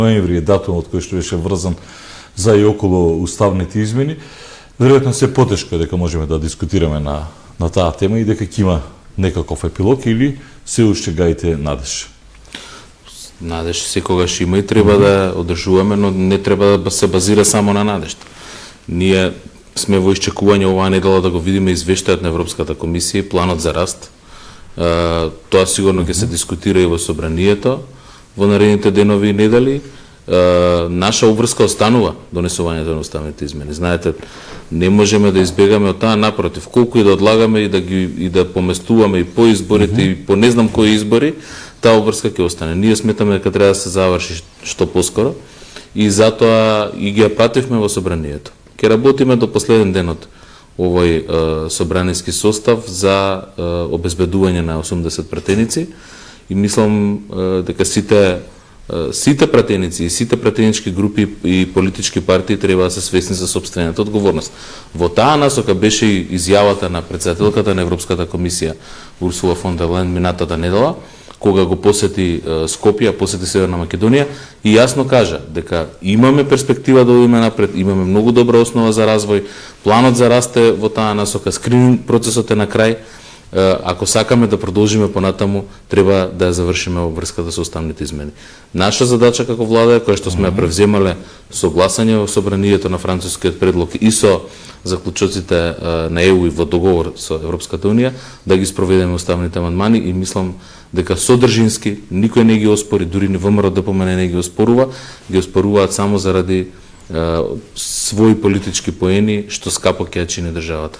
ноември е датумот кој што беше врзан за и околу уставните измени. Веројатно се потешко дека можеме да дискутираме на таа тема и дека ќе има некаков епилог или се уште гаите надеж. Надеж секогаш има и треба да одржуваме, но не треба да се базира само на надеж. Ние сме во исчекување оваа недела да го видиме извештајот на Европската комисија и планот за раст. Тоа сигурно ќе се дискутира и во собранието во наредните денови и недели. Наша обврска останува донесувањето на уставните измени. Знаете, не можеме да избегаме од таа, напротив, колку и да одлагаме и да поместуваме и по изборите и по не знам кои избори, таа обврска ќе остане. Ние сметаме дека треба да се заврши што поскоро и затоа и ги пративме во собранието. Ќе работиме до последен ден од овој собраниски состав за обезбедување на 80 пратеници и мислам дека сите пратеници и сите пратенички групи и политички партии треба да се свесни за сопствената одговорност. Во таа насока беше и изјавата на претседателката на Европската комисија Урсула фон дер Лајен минатата недела, кога го посети Скопје, посети Северна Македонија и јасно кажа дека имаме перспектива да одиме напред, имаме многу добра основа за развој, планот за раст е во таа насока, скрининг процесот е на крај. Ако сакаме да продолжиме понатаму, треба да ја завршиме во врската со уставните измени. Наша задача како влада, која што сме ја превземале со гласање во собранието на францускиот предлог и со заклучоците на ЕУ и во договор со Европската унија, да ги спроведеме уставните амандмани и мислам дека содржински никој не ги оспори, дури ни ВМРО ДПМН не ги оспорува, ги оспоруваат само заради своји политички поени што скапо ќе чини државата.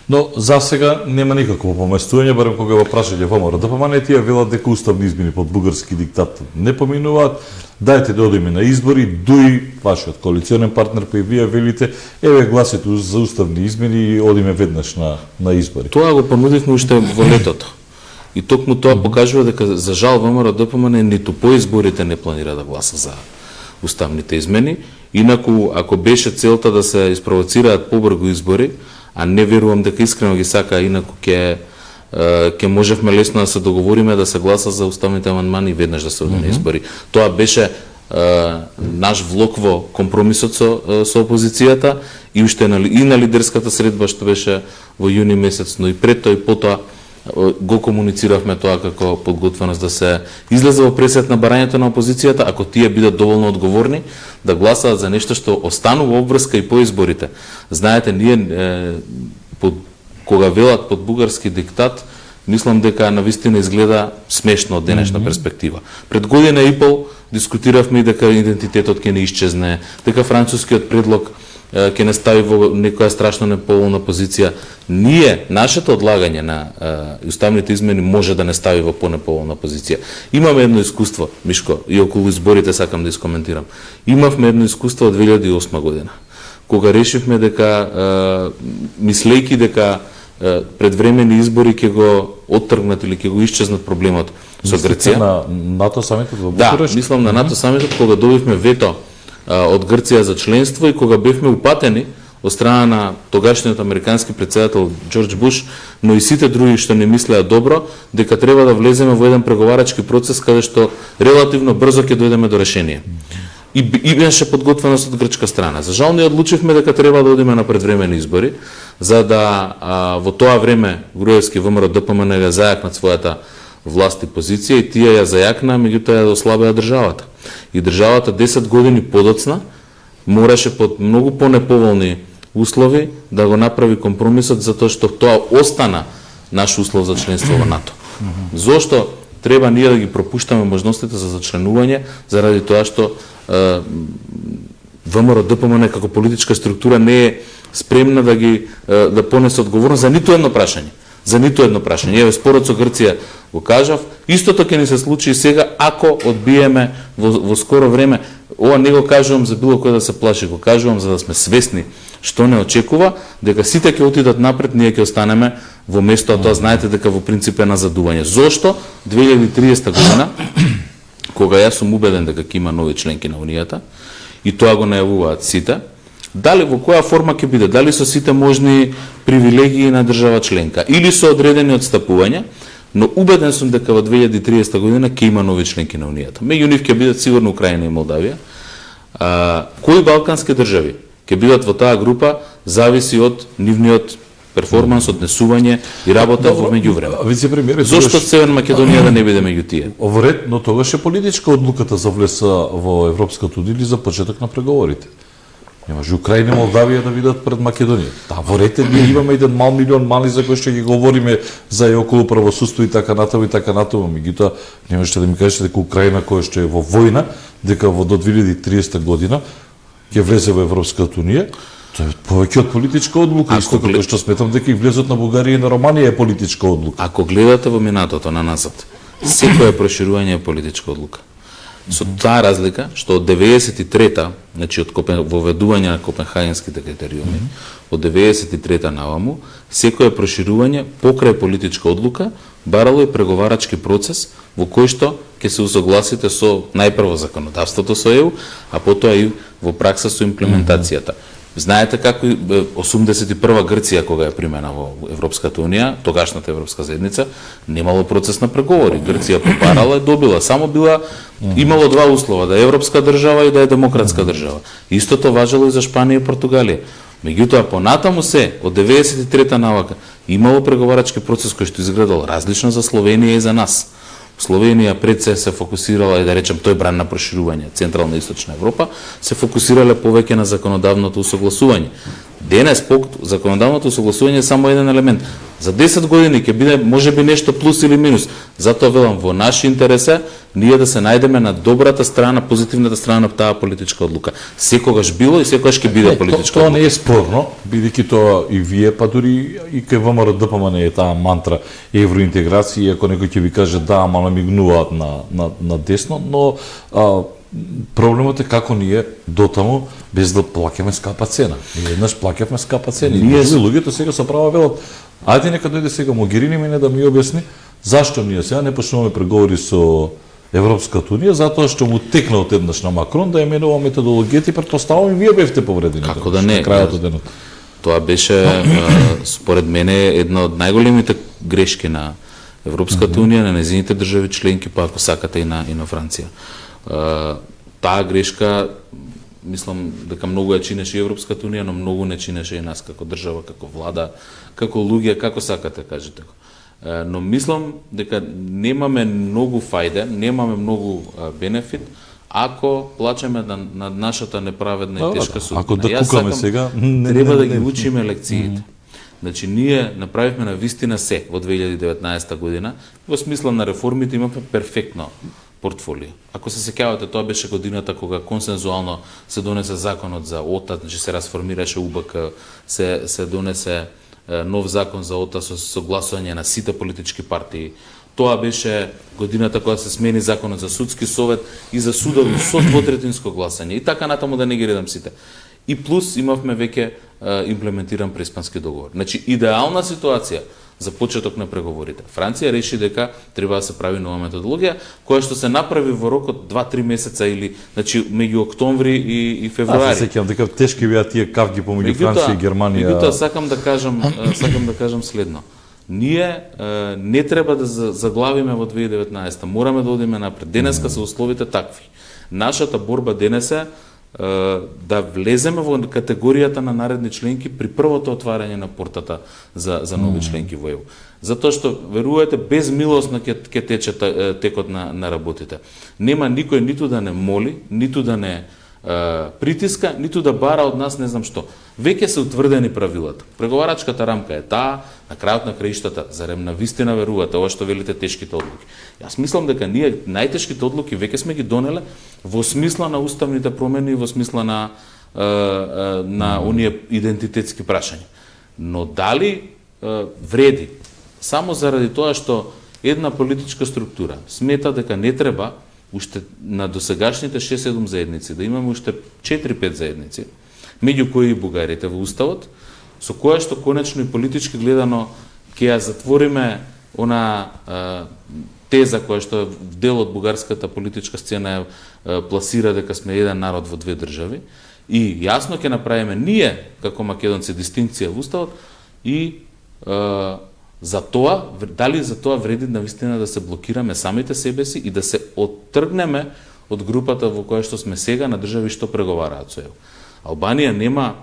Но за сега нема никакво поместување, барем кога го прашање ВМРО ДПМН, тие велат дека уставни измени под бугарски диктат не поминуваат. Дајте да одиме на избори, дуи вашиот коалиционен партнер па и вие велите, еве гласето за уставни измени и одиме веднаш на избори. Тоа го понудивме уште во летото. И токму тоа покажува дека за жал ВМРО ДПМН ниту по изборите не планира да гласа за уставните измени. Инаку, ако беше целта да се испровоцираат побрзо избори, а не верувам дека искрено ги сака, инаку ќе можевме лесно да се договориме да се гласа за уставните амандмани и веднаш да се оди на избори. Тоа беше наш влог во компромисот со опозицијата и уште и на лидерската средба што беше во јуни месец, но и пред тоа и потоа го комунициравме тоа како подготвеност да се излезе во пресет на барањето на опозицијата, ако тие бидат доволно одговорни да гласаат за нешто што останува обврска и по изборите. Знаете, ние кога велат под бугарски диктат, мислам дека навистина изгледа смешно од денешна перспектива. Пред година и пол дискутиравме и дека идентитетот ќе не исчезне, дека францускиот предлог ќе не стави во некоја страшно неповолна позиција. Ние, нашето одлагање на уставните измени може да не стави во понеповолна позиција. Имаме едно искуство, Мишко, и околу изборите сакам да искоментирам. Имавме едно искуство од 2008 година, кога решивме дека, мислејки дека предвремени избори ќе го оттргнат или ќе го исчезнат проблемот со Грција. На НАТО самитот во Да, Букурешт? мислам на НАТО самитот кога добивме вето од Грција за членство и кога бевме упатени од страна на тогашниот американски претседател Џорџ Буш, но и сите други што не мислеа добро, дека треба да влеземе во еден преговарачки процес каде што релативно брзо ќе дојдеме до решение. И беше подготвеност од грчка страна. За жал ние одлучивме дека треба да одиме на предвремени избори, за да во тоа време Груевски ВМРО ДПМН ја зајакнат својата власт и позиција и тие ја зајакнаа, меѓутоа ја ослабеа државата. И државата 10 години подоцна мораше под многу понеповолни услови да го направи компромисот затоа што тоа остана наш услов за членство во НАТО. Зошто треба ние да ги пропуштаме можностите за зачленување заради тоа што ВМРО ДПМН како политичка структура не е спремна да понесе одговорност за ниту едно прашање. За ниту едно прашање. Еве спорот со Грција го кажав, истото ќе ни се случи и сега ако одбиеме во скоро време. Ова не го кажувам за било кој да се плаши, го кажувам за да сме свесни што не очекува, дека сите ќе отидат напред, ние ќе останеме во место, а тоа знаете дека во принцип е назадување. Зошто 2030 година, кога јас сум убеден дека ќе има нови членки на Унијата, и тоа го најавуваат сите, дали во која форма ќе биде, дали со сите можни привилегии на држава членка или со одредени отстапувања, Но убеден сум дека во 2030 година ќе има нови членки на Унијата. Меѓу нив ќе бидат сигурно Украина и Молдавија. Кои балкански држави ќе бидат во таа група зависи од нивниот перформанс, однесување и работа во меѓувреме. Вице-премиер, Зошто Северна Македонија да не биде меѓу тие? Овред, но тогаш е политичка одлуката за влеса во Европската унија или за почеток на преговорите. Не може Украина и Молдавија да бидат пред Македонија. Да, во ред ние имаме еден милион мали за кои што ќе говориме за и околу правосудство и така натаму, меѓутоа не можете да ми кажете дека Украина која што е во војна, дека во до 2030 година ќе влезе во Европската унија. Тоа е повеќе од политичка одлука, исто како што сметам дека и влезот на Бугарија и на Романија е политичка одлука. Ако гледате во минатото на назад, секоја проширување е политичка одлука. Со таа разлика што од 93-та, значи од воведување на копенхагенските критериуми, од 93-та наваму, секоја проширување покрај политичка одлука барало и преговарачки процес во кој што ќе се усогласите со најпрво законодавството со ЕУ, а потоа и во пракса со имплементацијата. Знаете како 81 Грција кога е примена во Европската унија, тогашната Европска заедница, немало процес на преговори. Грција побарала и добила, само била имало два услова, да е европска држава и да е демократска држава. Истото важело и за Шпанија и Португалија. Меѓутоа понатаму се од 93-та навака имало преговарачки процес кој што изгледал различно за Словенија и за нас. Словенија пред се фокусирала и да речем тој бран на проширување Централна и Источна Европа, се фокусирале повеќе на законодавното усогласување. Денес законодавното усогласување е само еден елемент. За 10 години ќе биде можеби нешто плюс или минус. Затоа велам во наш интерес е ние да се најдеме на добрата страна, позитивната страна на таа политичка одлука. Секогаш било и секогаш ќе биде политичка одлука. Тоа не е спорно, бидејќи тоа и вие, па дури и кај ВМРО ДПМН е таа мантра евроинтеграција, ако некој ќе ви каже да, ама намигнуваат на десно, но проблемот е како ние дотаму без да плаќаме скапа цена. Ние еднаш плаќавме скапа цена. Ние луѓето сега со право велат, ајде нека дојде сега Могерини мене да ми објасни зашто ние сега не почнуваме преговори со Европската унија, затоа што му текна од еднаш на Макрон да ја менува методологијата и претпоставувам и вие бевте повредени. Како да не? На крајот од денот. Тоа беше според мене една од најголемите грешки на Европската унија, на незините држави членки, па ако сакате и на Франција. Таа грешка мислам дека многу ја чинеше и Европската унија, но многу не чинеше и нас како држава, како влада, како луѓе, како сакате кажете го. Но мислам дека немаме многу фајде, немаме многу бенефит ако плачеме на нашата неправедна и тешка судбина. Ако да кукаме сега, треба да ги учиме лекциите. Значи, ние направивме на вистина се во 2019 година, во смисла на реформите имаме перфектно портфолио. Ако се сеќавате, тоа беше годината кога консензуално се донесе законот за ОТА, значи се расформираше УБК, се донесе нов закон за ОТА со согласување на сите политички партии. Тоа беше годината кога се смени законот за судски совет и за судови со двотретинско гласање. И така натаму да не ги редам сите. И плюс имавме веќе имплементиран преспански договор. Значи, идеална ситуација за почеток на преговорите. Франција реши дека треба да се прави нова методологија, која што се направи во рок од 2-3 месеца или значи меѓу октомври и февруари. Аз се сеќавам дека тешки беа тие кавги помеѓу Франција и Германија. Меѓутоа сакам да кажам следно. Ние не треба да заглавиме во 2019. Мораме да одиме напред. Денеска се условите такви. Нашата борба денес е да влеземе во категоријата на наредни членки при првото отварање на портата за нови членки во ЕУ. Затоа што, верувате, без милосно ќе тече текот на работите. Нема никој ниту да не моли, ниту да не притиска, ниту да бара од нас не знам што. Веќе се утврдени правилата. Преговарачката рамка е таа, на крајот на краиштата, зарем на вистина верувате, ова што велите тешките одлуки. Јас мислам дека ние најтешките одлуки веќе сме ги донеле во смисла на уставните промени, во смисла на оние идентитетски прашања. Но дали вреди само заради тоа што една политичка структура смета дека не треба уште на досегашните 6-7 заедници да имаме уште 4-5 заедници, меѓу кои и бугарите во уставот, со која што конечно и политички гледано ќе ја затвориме она теза која што дел од бугарската политичка сцена пласира дека сме еден народ во две држави и јасно ќе направиме ние како македонци дистинкција во уставот и За тоа, дали за тоа вреди навистина да се блокираме самите себе си и да се оттргнеме од групата во која што сме сега на држави што преговараат со ЕУ. Албанија нема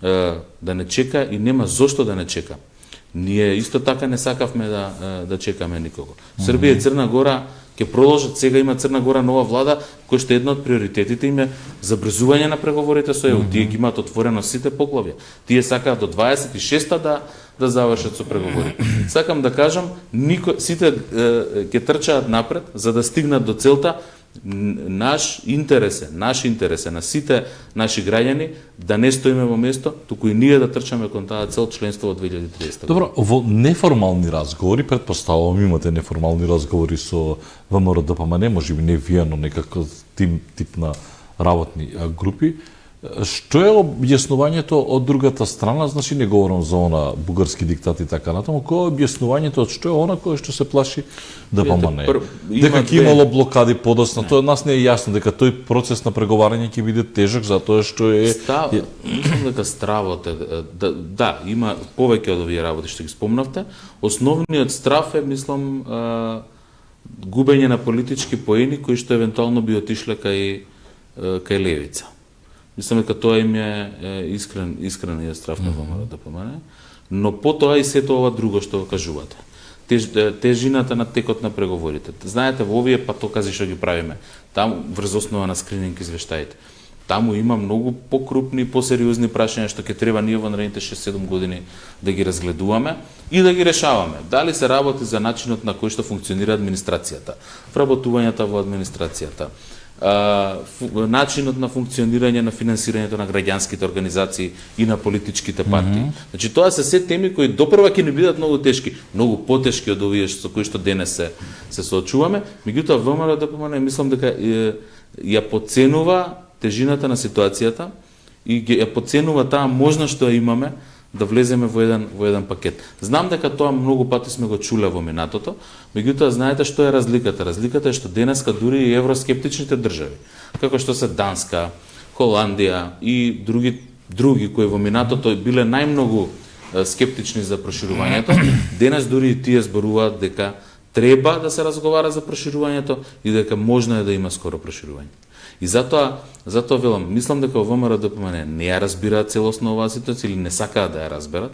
да не чека и нема зошто да не чека. Ние исто така не сакавме да чекаме никого. Србија и Црна Гора ќе продолжат, сега има Црна Гора нова влада, која што една од приоритетите им е забрзување на преговорите со ЕУ. Тие ги имаат отворено сите поглавја. Тие сакаат до 26-та да завршат со преговори. Сакам да кажам, сите ќе трчаат напред за да стигнат до целта. Наш интерес е на сите наши граѓани да не стоиме во место, туку и ние да трчаме кон таа цел членство во 2030 година. Добро, во неформални разговори, претпоставувам имате неформални разговори со ВМРО-ДПМН, можеби не вие, но некако тип на работни групи. Што е објаснувањето од другата страна? Значи не говорам за она бугарски диктат и така натаму, кој е објаснувањето од што е она кој што се плаши ДПМН? Дека ќе имало блокади подоцна, тоа нас не е јасно, дека тој процес на преговарање ќе биде тежок затоа што е мислам дека стравот е да, има повеќе од овие работи што ги спомнавте. Основниот страв е, мислам, губење на политички поени кои што евентуално би отишле кај левица. Мислам дека тоа им е искрен страв на ВМРО-ДПМН, но потоа и сето ова друго што кажувате. Тежината на текот на преговорите. Знаете, во овие патокази што ги правиме, таму врз основа на скрининг извештаите, таму има многу покрупни, посериозни прашања што ќе треба ние во наредните 6-7 години да ги разгледуваме и да ги решаваме. Дали се работи за начинот на кој што функционира администрацијата, вработувањата во администрацијата, начинот на функционирање на финансирањето на граѓанските организации и на политичките партии. Значи тоа се се теми кои допрва ќе ни бидат многу тешки, многу потешки од овие со кои што денес се соочуваме, меѓутоа ВМРО-ДПМН мислам дека ја подценува тежината на ситуацијата и ја подценува таа можност што ја имаме да влеземе во еден пакет. Знам дека тоа многу пати сме го чуле во минатото, меѓутоа знаете што е разликата? Разликата е што денеска дури и евроскептичните држави, како што се Данска, Холандија и други кои во минатото биле најмногу скептични за проширувањето, денес дури и тие зборуваат дека треба да се разговара за проширувањето и дека можно е да има скоро проширување. И затоа велам, мислам дека ВМРО-ДПМН не ја разбираат целосно оваа ситуација или не сакаат да ја разберат.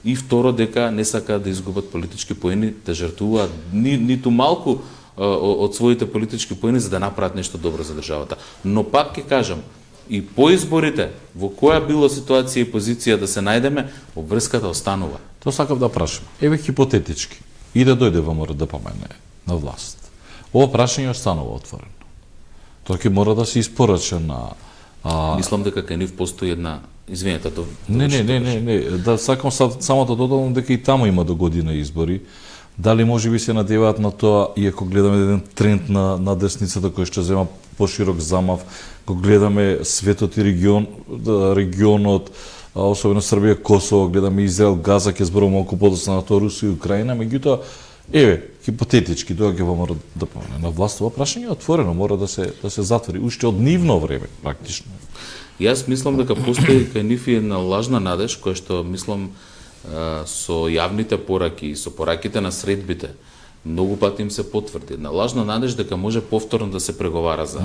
И второ дека не сакаат да изгубат политички поени, да жртвуваат ниту малку од своите политички поени за да направат нешто добро за државата. Но пак ќе кажам, и по изборите, во која било ситуација и позиција да се најдеме, обврската останува. Тоа сакав да прашам. Еве хипотетички, и да дојде ВМРО-ДПМН на власт. Ова прашање останува отворено. Тоа ќе мора да се испорача на... Мислам дека кај нив постои една... Извинете, Не. Да сакам само да додадам дека и таму има до година избори. Дали може би се надеваат на тоа, иако гледаме еден тренд на десницата кој што зема поширок замав, го гледаме светот и регионот, особено Србија, Косово, гледаме Израел, Газа, ќе зборуваме малку подоцна на тоа Русија и Украина, меѓутоа еве, хипотетички доаѓа во ВМРО-ДПМН на власт, ова прашање е отворено, мора да се затвори уште од нивно време практично. Јас мислам дека постои кај нив една лажна надеж која што мислам со јавните пораки и со пораките на средбите многу пати им се потврди. Една лажна надеж дека може повторно да се преговара за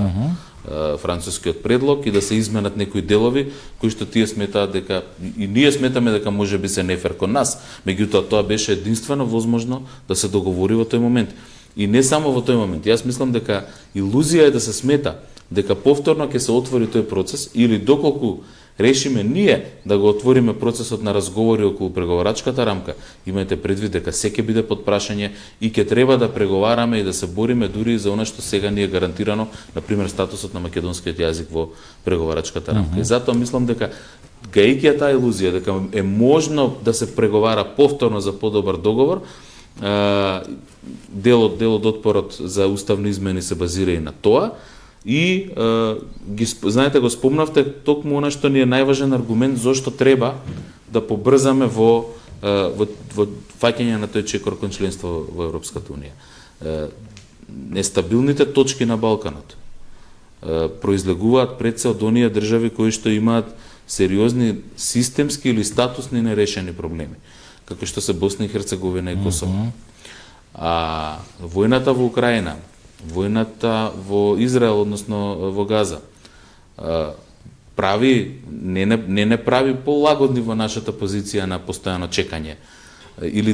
францускиот предлог и да се изменат некои делови кои што тие сметаат дека и ние сметаме дека може би се нефер кон нас, меѓутоа тоа беше единствено возможно да се договори во тој момент. И не само во тој момент. Јас мислам дека илузија е да се смета дека повторно ќе се отвори тој процес или доколку решиме ние да го отвориме процесот на разговори околу преговарачката рамка, имајте предвид дека се ќе биде под прашање и ќе треба да преговараме и да се бориме дури за она што сега ни е гарантирано, например статусот на македонскиот јазик во преговарачката рамка. И затоа мислам дека гајќи таа илузија дека е можно да се преговара повторно за подобар договор, дел од отпорот за уставни измени се базира и на тоа. И знаете, го спомнавте токму она што ни е најважен аргумент зошто треба да побрзаме во фаќање на тој чекор кон членство во Европската унија. Нестабилните точки на Балканот произлегуваат пред се од оние држави кои што имаат сериозни системски или статусни нерешени проблеми. како што се Босна и Херцеговина и Косово. А војната во Украина, војната во Израел, односно во Газа, прави не прави полагодни во нашата позиција на постојано чекање или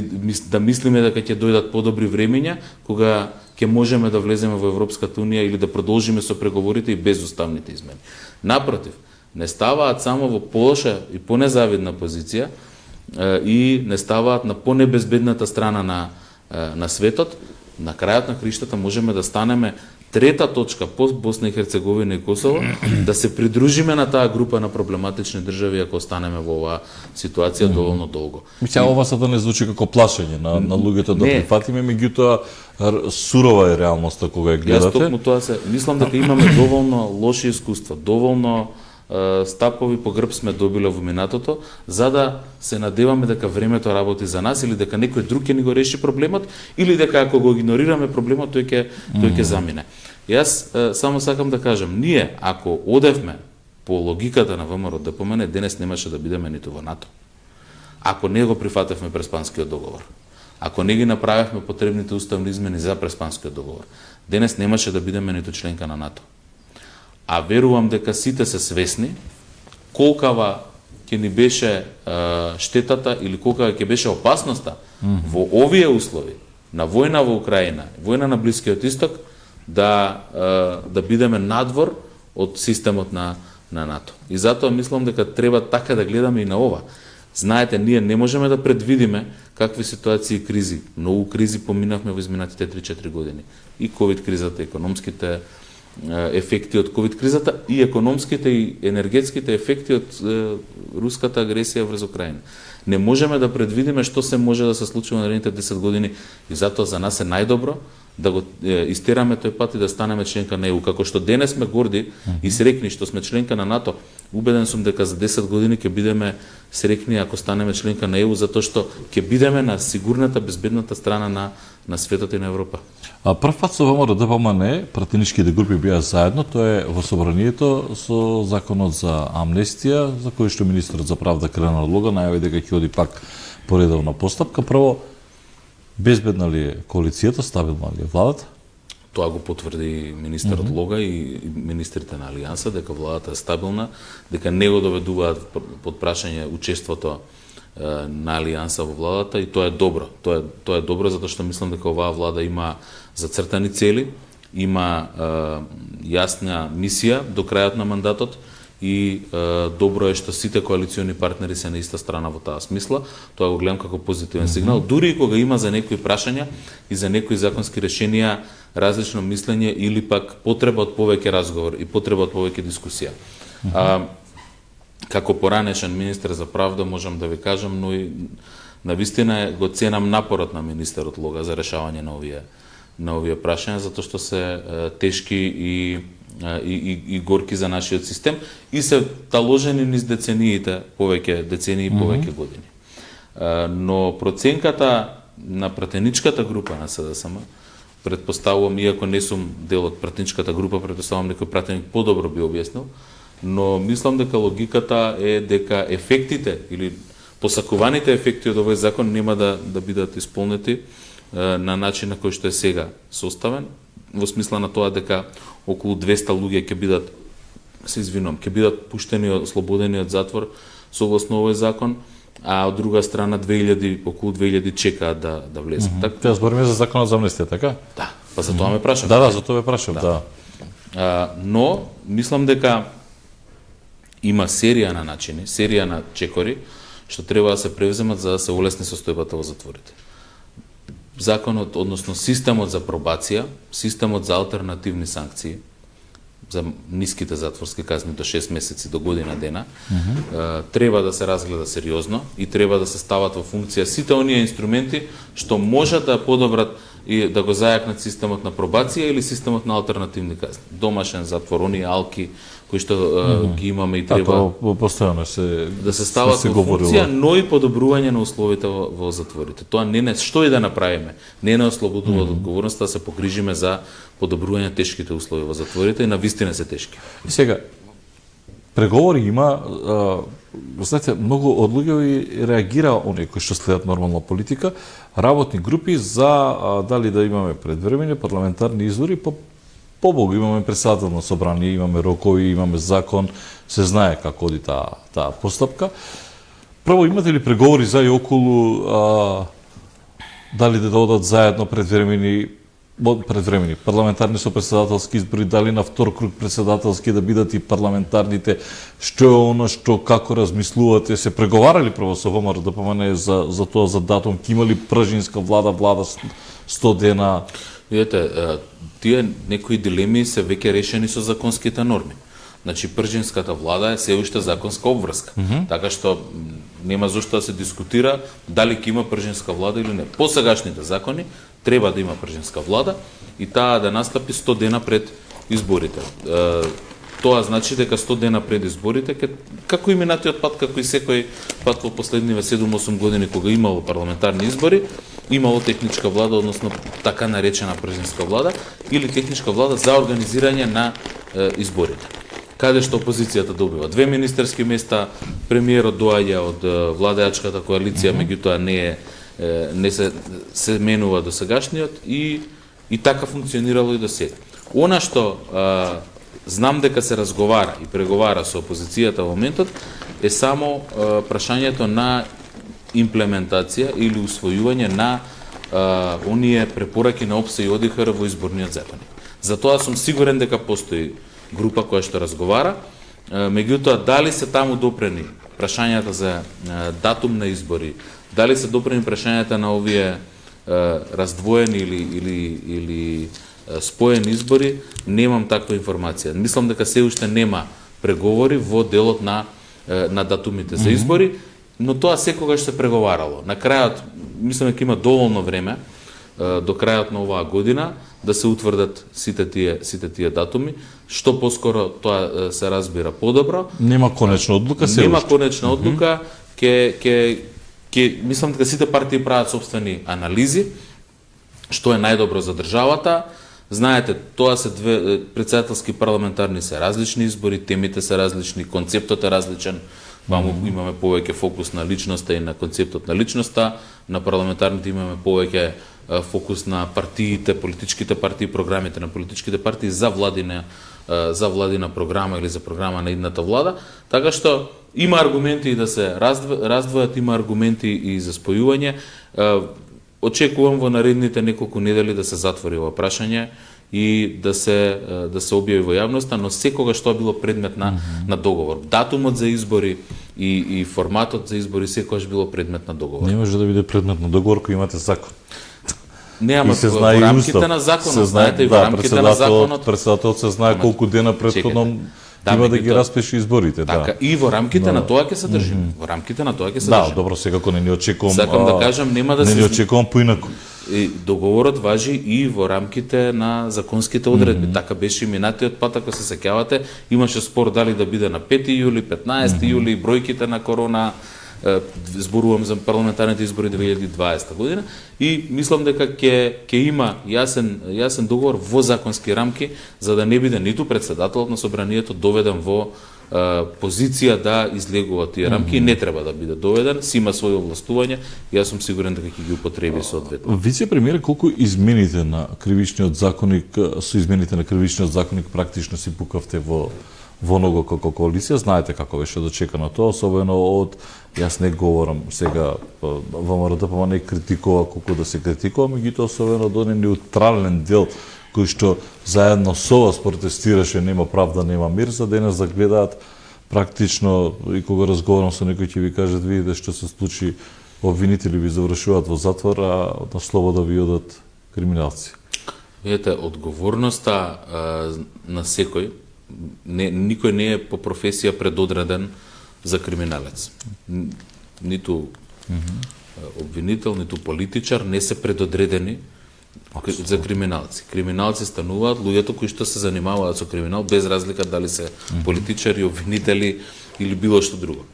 да мислиме дека ќе дојдат подобри времења кога ќе можеме да влеземе во Европската унија или да продолжиме со преговорите и без уставните измени. Напротив, не ставаат само во полоша и понезавидна позиција и не ставаат на понебезбедната страна на светот. На крајот на криштата можеме да станеме трета точка по Босна и Херцеговина и Косово, да се придружиме на таа група на проблематични држави ако останеме во оваа ситуација доволно долго. Мисля, ова сада не звучи како плашење на луѓето да прифатиме, меѓутоа сурова е реалноста кога ја гледате. Јас токму тоа мислам дека имаме доволно лоши искуства, доволно стапови по грб сме добиле во минатото, за да се надеваме дека времето работи за нас или дека некој друг ќе ни го реши проблемот или дека ако го игнорираме проблемот тој ќе замине. Јас само сакам да кажам, ние ако одевме по логиката на ВМРО ДПМН, денес немаше да бидеме ниту во НАТО. Ако не го прифатевме Преспанскиот договор, ако не ги направевме потребните уставни измени за Преспанскиот договор, денес немаше да бидеме ниту членка на НАТО. А верувам дека сите се свесни колкава ќе ни беше штетата или колкава ќе беше опасноста во овие услови на војна во Украина, војна на Блискиот Исток, да бидеме надвор од системот на НАТО. И затоа мислам дека треба така да гледаме и на ова. Знаете, ние не можеме да предвидиме какви ситуации и кризи. Многу кризи поминавме во изминатите 3-4 години. И ковид кризата, економските ефекти од ковид кризата и економските и енергетските ефекти од руската агресија врз Украина. Не можеме да предвидиме што се може да се случи во наредните 10 години и затоа за нас е најдобро да го истераме тој пат и да станеме членка на ЕУ. Како што денес сме горди и срекни што сме членка на НАТО, убеден сум дека за 10 години ќе бидеме срекни ако станеме членка на ЕУ, затоа што ќе бидеме на сигурната, безбедната страна на светот и на Европа. Прв пат со ВМРО ДПМН пратеничките групи беа заедно, тоа е во собранието со законот за амнестија, за кој што министерот за правда Крена Одлога најави дека ќе оди пак по редовна постапка. Прво, безбедна ли е коалицијата, стабилна ли е владата? Тоа го потврди министерот Лога и министрите на Алијанса, дека владата е стабилна, дека не го доведуваат под прашање учеството на Алијанса во владата и тоа е добро. Тоа е добро затоа што мислам дека оваа влада има зацртани цели, има јасна мисија до крајот на мандатот и добро е што сите коалициони партнери се на иста страна во таа смисла. Тоа го гледам како позитивен сигнал, дури и кога има за некои прашања и за некои законски решенија различно мислење или пак потреба од повеќе разговор и потреба од повеќе дискусија. Како поранешен министер за правда можам да ви кажам, но и навистина го ценам напорот на министерот Лога за решавање на овие прашања, затоа што се тешки и горки за нашиот систем и се таложени низ децениите, повеќе децении и повеќе години. Но проценката на пратеничката група на СДСМ, предпоставувам, иако не сум дел од пратеничката група, предпоставувам некој пратеник подобро би објаснил, но мислам дека логиката е дека ефектите или посакуваните ефекти од овој закон нема да бидат исполнети на начин на кој што е сега составен, во смисла на тоа дека околу 200 луѓе ќе бидат, ќе бидат пуштени, ослободени од затвор согласно овој закон, а од друга страна околу 2000 чекаат да влезат. Тоа збориме за законот за амнестија, така? Да, па за тоа ме прашав. Да, за тоа ме прашав, да. Но мислам дека има серија на начини, серија на чекори што треба да се превземат за да се олесни состојбата во затворите. Законот, односно системот за пробација, системот за алтернативни санкции, за ниските затворски казни до 6 месеци до година дена, треба да се разгледа сериозно и треба да се стават во функција сите оние инструменти што можат да подобрат и да го зајакнат системот на пробација или системот на алтернативни казни. Домашен затвор, оние алки кои што ги имаме и треба постојано да се стават во функција, но и подобрување на условите во затворите. Тоа не што и да направиме, не ослободува од одговорноста да се погрижиме за подобрување на тешките услови во затворите и навистина се тешки. И сега преговори има, знаете, многу од луѓе реагира оние кои што следат нормална политика, работни групи за дали да имаме предвремени парламентарни избори, побогу имаме председателно собрание, имаме рокови, имаме закон, се знае како оди таа постапка. Прво, имате ли преговори за и околу дали да одат заедно предвремени парламентарни со председателски избори, дали на втор круг председателски да бидат и парламентарните, што е оно што како размислувате, се преговарали прво со ВМРО да помане за тоа, за датум, ке има ли пржинска влада 100 дена? Видете, тие некои дилеми се веќе решени со законските норми. Значи, пржинската влада е се уште законска обврска. Така што нема зошто да се дискутира дали ќе има пржинска влада или не. По сегашните закони треба да има пржинска влада и таа да настапи 100 дена пред изборите. Тоа значи дека 100 дена пред изборите, како и минатиот пат, како и секој пат во последниве 7-8 години кога имало парламентарни избори, имало техничка влада, односно така наречена пржинска влада, или техничка влада за организирање на изборите. Каде што опозицијата добива 2 министерски места, премиерот доаѓа од владеачката коалиција, меѓутоа не се менува до сегашниот и така функционирало и до сега. Она што знам дека се разговара и преговара со опозицијата во моментот е само прашањето на имплементација или усвојување на оние препораки на ОПСЕ и ОДИХР во изборниот законник. Затоа сум сигурен дека постои група која што разговара, меѓутоа дали се таму допрени прашањата за датум на избори, дали се допрени прашањата на овие раздвоени или споени избори, немам таква информација. Мислам дека се уште нема преговори во делот на датумите за избори, но тоа секогаш се преговарало. На крајот, мислам дека има доволно време до крајот на оваа година да се утврдат сите тие датуми, што поскоро тоа се разбира подобро. Нема конечна одлука се. Нема конечна одлука, мислам дека сите партии прават собствени анализи, што е најдобро за државата. Знаете, тоа се две претседателски парламентарни се различни избори, темите се различни, концептот е различен. Ваму имаме повеќе фокус на личноста и на концептот на личноста, на парламентарните имаме повеќе фокус на партиите, политичките партии, програмите на политичките партии за владина програма или за програма на идната влада, така што има аргументи и да се раздвојат, има аргументи и за спојување. Очекувам во наредните неколку недели да се затвори ова прашање и да се објави во јавноста, но секогаш тоа било предмет на договор. Датумот за избори и форматот за избори секогаш било предмет на договор. Не може да биде предмет на договор кога имате закон. Не, ама во рамките на законот, знаете, и во рамките на законот. Председателот се знае колку дена претходно има да ги распиши изборите. Така, и во рамките на тоа ќе се држиме. Во рамките на тоа ќе се држиме. Да, добро, секако не ни очекувам. Сакам да кажам, нема да не ни очекувам поинаку. Договорот важи и во рамките на законските одредби. Така беше и минатиот пат, ако се сеќавате, имаше спор дали да биде на 5 јули, 15 јули, бројките на корона, зборувам за парламентарните избори 2020 година и мислам дека ќе има јасен договор во законски рамки за да не биде ниту председателот на собранието доведен во позиција да излегува тие рамки и не треба да биде доведен, си има своје овластување и јас сум сигурен дека ќе ги употреби соодветно. Вице-премиер, колку измените на кривичниот законник, со измените на кривичниот законник практично си пукавте во него како коалиција, знаете како беше дочекано тоа, особено од, јас не говорам сега, ВМРО ДПМН не критикува колку да се критикува, меѓутоа особено до неутрален дел кој што заедно со вас протестираше, нема правда, нема мир, за денес да гледаат практично, и кога разговарам со некој ќе ви кажат, видите што се случи, обвинители ви завршуваат во затвор, а на слобода ви одат криминалци. Видете, одговорноста на секој, никој не е по професија предодреден за криминалец. Ниту обвинител, ниту политичар не се предодредени за криминалци. Криминалци стануваат луѓето кои што се занимаваат со криминал, без разлика дали се политичари, обвинители или било што друго.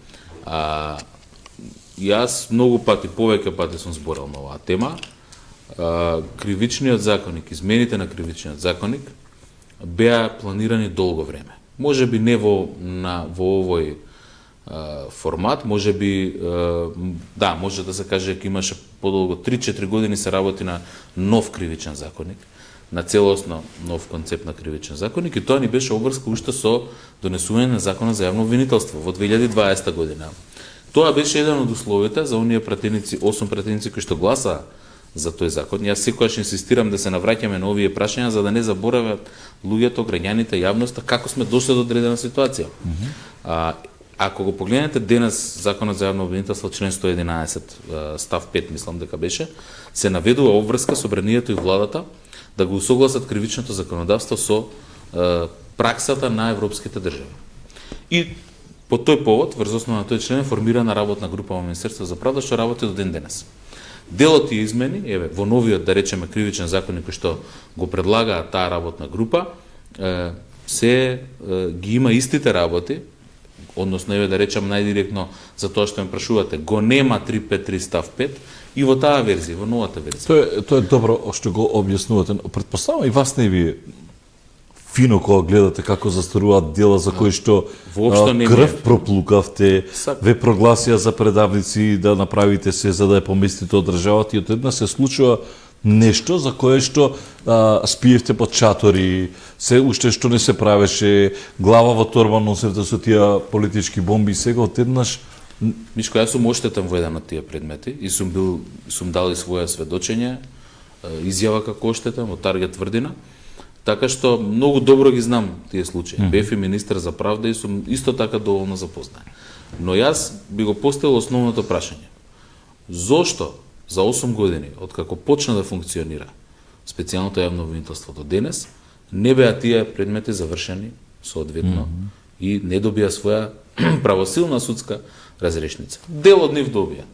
Јас многу пати, повеќе пати сум зборал на оваа тема. Кривичниот законник, измените на кривичниот законник беа планирани долго време. Може би не во овој формат, може би да, може да се каже дека имаше подолго 3-4 години се работи на нов кривичен законник, на целосно нов концепт на кривичен законник и тоа ни беше обврска уште со донесување на законот за јавно обвинителство во 2020 година. Тоа беше еден од условите за оние пратеници, 8 пратеници кои што гласаа за тој закон. Јас секогаш инсистирам да се навраќаме на овие прашања за да не заборават луѓето, граѓаните, јавноста како сме дошли до одредена ситуација. Ако го погледнете денес законот за јавно обвинителство член 111 став 5 мислам дека беше, се наведува обврска со бренијето и владата да го усогласат кривичното законодавство со праксата на европските држави. И по тој повод, врз основа на тој член, формирана работна група во Министерство за правда што работи до ден денес. Дел од тие измени, еве, во новиот, да речеме, кривичен законник кој што го предлага таа работна група, ги има истите работи, односно, еве, да речем најдиректно за тоа што ме прашувате, го нема 353 став 5 и во таа верзија, во новата верзија. Тоа е добро што го објаснувате. Претпоставам и вас не ви фино кога гледате како застаруваат дела за кои што крв проплукавте, ве прогласија за предавници да направите се за да ја поместите од државата и одеднаш се случува нешто за кое што спиевте под чатори, се уште што не се правеше, глава во торба носевте со тие политички бомби и сега одеднаш. Мишко, јас сум оштетен во еден од тие предмети и сум дал и своја сведочење, изјава како оштетен во Таргет тврдина. Така што многу добро ги знам тие случаи. Бев и министер за правда и сум исто така доволно запознаен. Но јас би го поставил основното прашање. Зошто за 8 години, откако почна да функционира специјалното јавно обвинителство до денес, не беа тие предмети завршени соодветно и не добија своја правосилна судска разрешница. Дел од нив добија.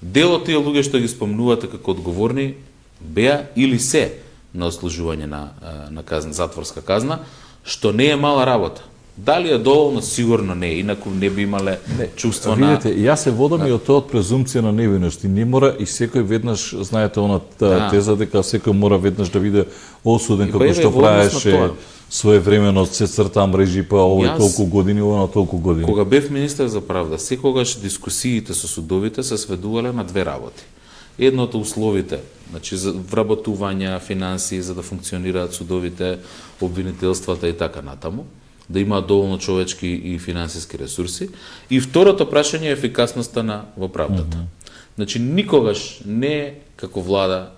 Дел од тие луѓе што ги спомнувате како одговорни беа или се на ослужување на казна, затворска казна, што не е мала работа. Дали е доволно? Сигурно не, инаку не би имале чувство на... Видите, јас се водам и од тоа од презумпција на невиност. И не мора и секој веднаш, знаете, она теза дека секој мора веднаш да биде осуден како што правеше своевремено се црта мрежи па овој толку години, ова на толку години. Кога бев министер за правда, секогаш дискусиите со судовите се сведувале на две работи. Едното условите, значи за вработување, финансии за да функционираат судовите, обвинителствата и така натаму, да имаат доволно човечки и финансиски ресурси. И второто прашање е ефикасноста во правдата. Значи никогаш не како влада,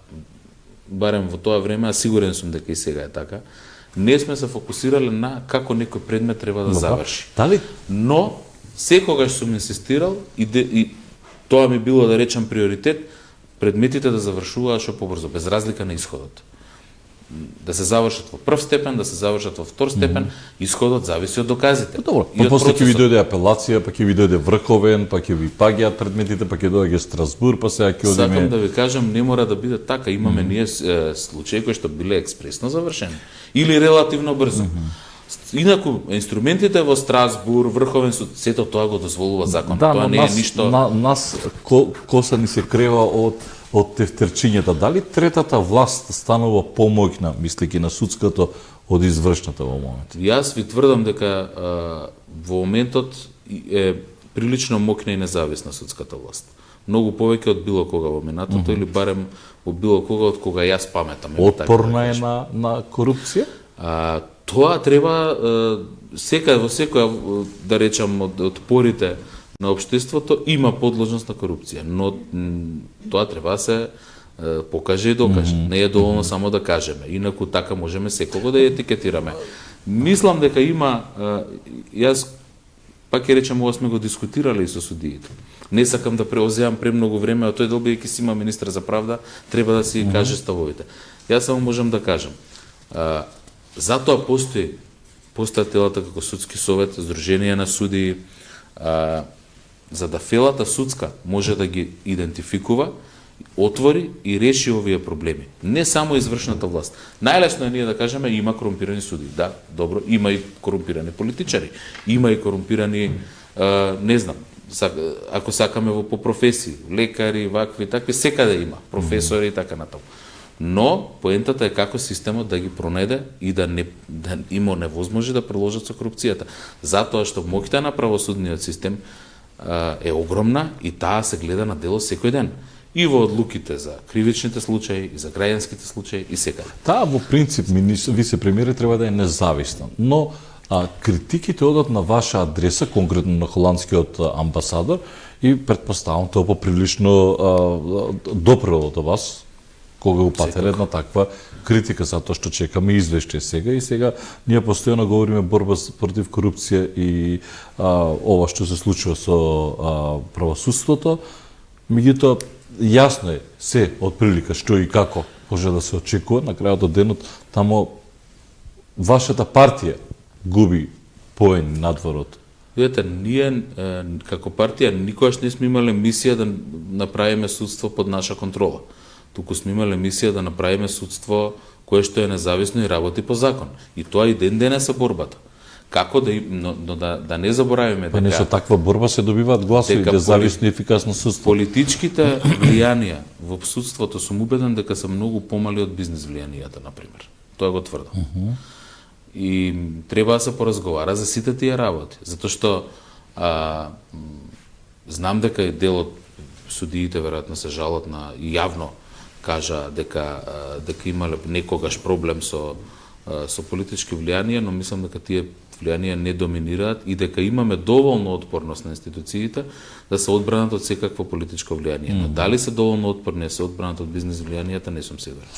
барем во тоа време, а сигурен сум дека и сега е така, не сме се фокусирале на како некој предмет треба да заврши. Дали? Но секогаш сум инсистирал и тоа ми било да речам приоритет, предметите да завршуваат што побрзо, без разлика на исходот. Да се завршат во прв степен, да се завршат во втор степен, исходот зависи од доказите. Добро, па после ќе ви дојде апелација, па ќе ви дојде врховен, па ќе ви паѓаат предметите, па ќе дојде Страсбур, па сега ќе одиме. Сакам да ви кажам, не мора да биде така. Имаме ние случаи кои што биле експресно завршени или релативно брзо. Инаку инструментите во Страсбур, Врховен суд, сето тоа го дозволува закон. Да, тоа не е ништо. Нас коса ни се крева од тефтерчињата. Дали третата власт станува помоќна, мислејќи на судското, од извршната во моментот? Јас ви тврдам дека во моментот е прилично моќна и независна судската власт. Многу повеќе од било кога во минатото или барем во било кога од кога јас паметам. Отпорна е на корупција? Тоа треба во секоја, да речам, од порите на општеството има подложност на корупција, но тоа треба да се покаже и докаже. Не е доволно само да кажеме, инаку така можеме секого да ја етикетираме. Мислам дека има, јас пак ќе речем, ова сме го дискутирали и со судиите. Не сакам да преоземам премногу време, а тој дел бидејќи си има министер за правда, треба да си каже ставовите. Јас само можам да кажам. Затоа постојат телата како судски совет, Сдружение на судии, за да фелата судска може да ги идентификува, отвори и реши овие проблеми. Не само извршната власт. Најлесно е ние да кажеме има корумпирани судии. Да, добро, има и корумпирани политичари, има и корумпирани, не знам, ако сакаме по професии, лекари, вакви, такви, секаде има, професори и така натаму. Но поентата е како системот да ги пронеде и да има невозможи да приложат со корупцијата. Затоа што моќта на правосудниот систем е огромна и таа се гледа на дело секој ден. И во одлуките за кривичните случаи, и за граѓанските случаи, и секаде. Таа во принцип вице-премиерот треба да е независна, но критиките одат на ваша адреса, конкретно на холандскиот амбасадор, и предпоставам тоа поприлично допрело до вас, кога упателе една таква критика, затоа што чекаме извештај сега и сега ние постојано говориме борба против корупција и ова што се случува со правосудството, меѓутоа јасно е се од прилика што и како може да се очекува на крајот од денот, тамо вашата партија губи поени надворот. Видете, ние како партија никогаш не сме имале мисија да направиме судство под наша контрола. Туку сме имале мисија да направиме судство кое што е независно и работи по закон. И тоа и ден денес е борбата. Како но да не заборавиме Па не со таква борба се добиваат гласови, независно и ефикасно судство. Политичките влијанија во судството сум убеден дека се многу помали од бизнес влијанијата, например. Тоа го тврдам. И треба да се поразговара за сите тие работи, затоа што знам дека дел од судиите веројатно се жалат на и јавно кажа дека имале некогаш проблем со политички влијанија, но мислам дека тие влијанија не доминираат и дека имаме доволно отпорност на институциите да се одбранат од секакво политичко влијание. Но дали се доволно отпорни да се одбранат од бизнес влијанијата, не сум сигурен.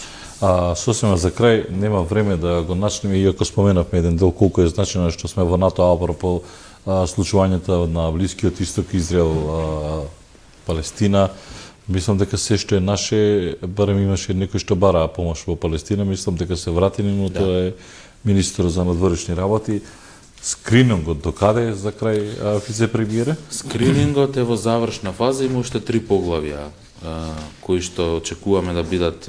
Сосема за крај, нема време да го начнеме, иако споменавме еден дел колку е значено што сме во НАТО, апропо случувањата на Блискиот Исток, Израел, Палестина. Мислам дека се што е наше, барем имаше некој што бараа помош во Палестина, мислам дека се вратени, но тоа е министерот за надворешни работи. Скринингот докаде за крај вице-премиере? Скринингот е во завршна фаза, има уште 3 поглавја кои што очекуваме да бидат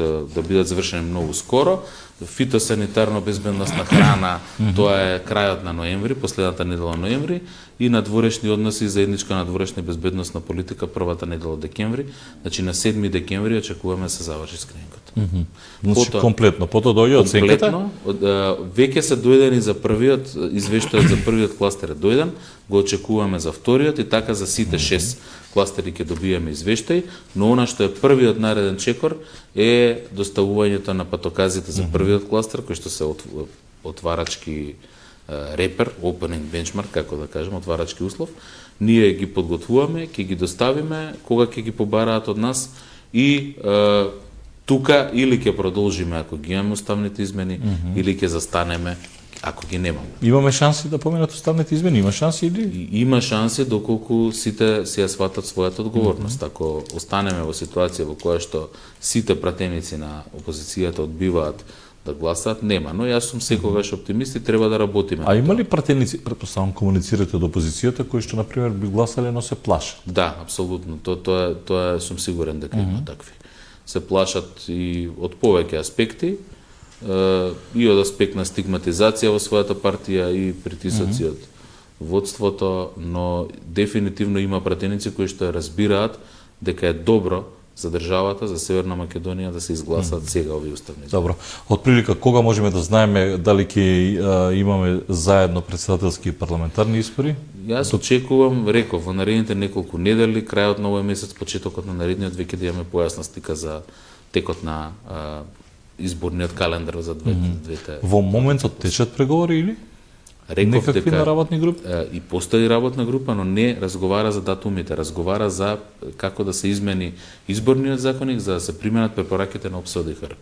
завршени многу скоро. Фитосанитарно безбедносна храна, тоа е крајот на ноември, последната недела ноември, и надворешни односи, заедничка надворешна безбедносна политика првата недела декември. Значи на 7 декември очекуваме да се заврши скринингот. Значи комплетно, потоа доаѓа оценката? Комплетно, веќе се дојдени за првиот, извештајот за првиот кластер е дојден, го очекуваме за вториот и така за сите 6 кластери ќе добиеме извештај, но она што е првиот нареден чекор е доставувањето на патоказите за првиот кластер, кој што се отварачки репер, opening benchmark, како да кажем, отварачки услов. Ние ги подготвуваме, ќе ги доставиме, кога ќе ги побараат од нас и тука или ќе продолжиме ако ги имаме уставните измени, или ќе застанеме ако ги немаме. Имаме шанси да поменат уставните измени? Има шанси или? Има шанси доколку сите си ја сватат својата одговорност. Ако останеме во ситуација во која што сите пратеници на опозицијата одбиваат да гласаат, нема. Но јас сум секогаш оптимист и треба да работиме. А има ли пратеници, предпоставам, комуницирате од опозицијата, кои што, например, би гласале, но се плашат? Да, апсолутно. Тоа сум сигурен дека има такви. Се плашат и од повеќе аспекти, и од аспект на стигматизација во својата партија и притисоци од водството, но дефинитивно има пратеници кои што разбираат дека е добро за државата, за Северна Македонија да се изгласат сега овие уставни измени. Добро. Од прилика кога можеме да знаеме дали ќе имаме заедно претседателски и парламентарни избори? Јас очекувам, реков, во наредните неколку недели, крајот на овој месец, почетокот на наредниот, веќе да имаме појасна слика за текот на изборниот календар за двете. Во моментот течат преговори или? Реков некакви дека на работни групи? И постои работна група, но не разговара за датумите, разговара за како да се измени изборниот законник за да се применат препораките на ОПСОДИХР.